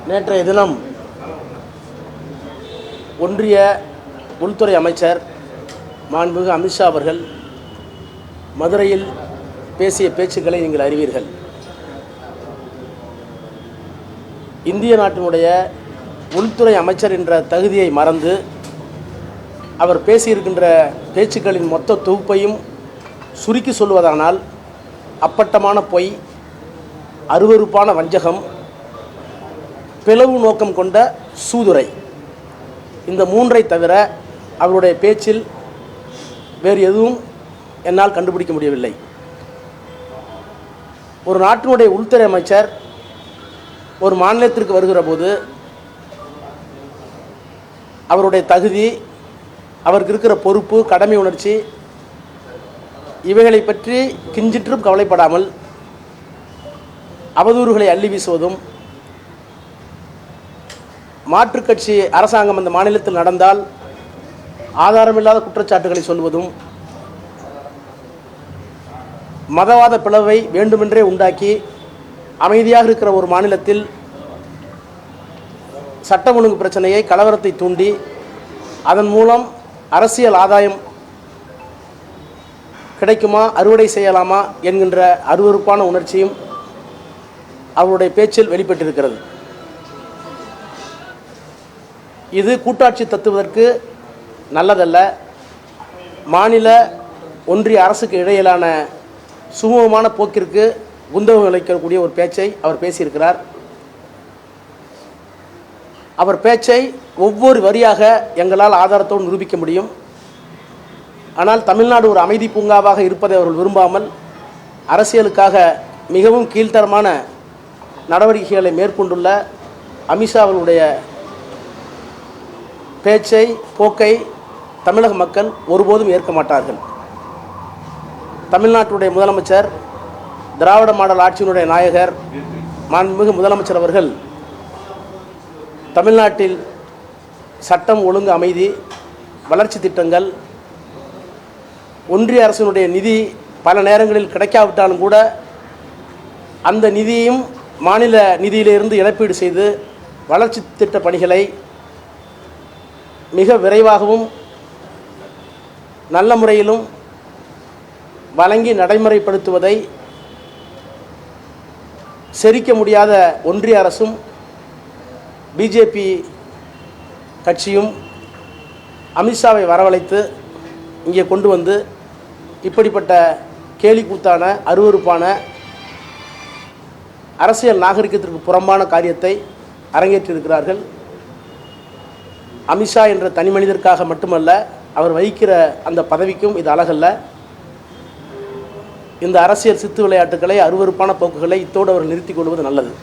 நேற்றைய தினம் ஒன்றிய உள்துறை அமைச்சர் மாண்புமிகு அமித்ஷா அவர்கள் மதுரையில் பேசிய பேச்சுக்களை நீங்கள் அறிவீர்கள். இந்திய நாட்டினுடைய உள்துறை அமைச்சர் என்ற தகுதியை மறந்து அவர் பேசியிருக்கின்ற பேச்சுக்களின் மொத்த தொகுப்பையும் சுருக்கி சொல்வதானால் அப்பட்டமான பொய், அருவருப்பான வஞ்சகம், பிளவு நோக்கம் கொண்ட சூதுரை, இந்த மூன்றை தவிர அவருடைய பேச்சில் வேறு எதுவும் என்னால் கண்டுபிடிக்க முடியவில்லை. ஒரு நாட்டினுடைய உள்துறை அமைச்சர் ஒரு மாநிலத்திற்கு வருகிற போது அவருடைய தகுதி, அவருக்கு இருக்கிற பொறுப்பு, கடமை உணர்ச்சி இவைகளை பற்றி கிஞ்சிற்றும் கவலைப்படாமல் அவதூறுகளை அள்ளி வீசுவதும், மாற்றுக் கட்சி அரசாங்கம் அந்த மாநிலத்தில் நடந்தால் ஆதாரமில்லாத குற்றச்சாட்டுகளை சொல்வதும், மதவாத பிளவை வேண்டுமென்றே உண்டாக்கி அமைதியாக இருக்கிற ஒரு மாநிலத்தில் சட்டம் ஒழுங்கு பிரச்சனையை, கலவரத்தை தூண்டி அதன் மூலம் அரசியல் ஆதாயம் கிடைக்குமா, அறுவடை செய்யலாமா என்கின்ற அருவருப்பான உணர்ச்சியும் அவருடைய பேச்சில் வெளிப்பட்டிருக்கிறது. இது கூட்டாட்சி தத்துவதற்கு நல்லதல்ல. மாநில ஒன்றிய அரசுக்கு இடையிலான சுமூகமான போக்கிற்கு குந்தகம் விளைக்கக்கூடிய ஒரு பேச்சை அவர் பேசியிருக்கிறார். அவர் பேச்சை ஒவ்வொரு வரியாக எங்களால் ஆதாரத்தோடு நிரூபிக்க முடியும். ஆனால் தமிழ்நாடு ஒரு அமைதி பூங்காவாக இருப்பதை அவர்கள் விரும்பாமல் அரசியலுக்காக மிகவும் கீழ்த்தரமான நடவடிக்கைகளை மேற்கொண்டுள்ள அமித்ஷா அவர்களுடைய பேச்சை, போக்கை தமிழக மக்கள் ஒருபோதும் ஏற்க மாட்டார்கள். தமிழ்நாட்டுடைய முதலமைச்சர், திராவிட மாடல் ஆட்சியினுடைய நாயகர் மாண்புமிகு முதலமைச்சர் அவர்கள் தமிழ்நாட்டில் சட்டம் ஒழுங்கு, அமைதி, வளர்ச்சி திட்டங்கள், ஒன்றிய அரசினுடைய நிதி பல நேரங்களில் கிடைக்காவிட்டாலும் கூட அந்த நிதியையும் மாநில நிதியிலிருந்து இழப்பீடு செய்து வளர்ச்சி திட்ட பணிகளை மிக விரைவாகவும் நல்ல முறையிலும் வழங்கி நடைமுறைப்படுத்துவதை செரிக்க முடியாத ஒன்றிய அரசும் பிஜேபி கட்சியும் அமித்ஷாவை வரவழைத்து இங்கே கொண்டு வந்து இப்படிப்பட்ட கேலிக்கூத்தான, அருவருப்பான, அரசியல் நாகரிகத்திற்கு புறம்பான காரியத்தை அரங்கேற்றிருக்கிறார்கள். அமித்ஷா என்ற தனி மனிதருக்காக மட்டுமல்ல, அவர் வகிக்கிற அந்த பதவிக்கும் இது அழகல்ல. இந்த அரசியல் சித்து விளையாட்டுகளை, அருவருப்பான போக்குகளை இத்தோடு அவர் நிறுத்திக் கொள்வது நல்லது.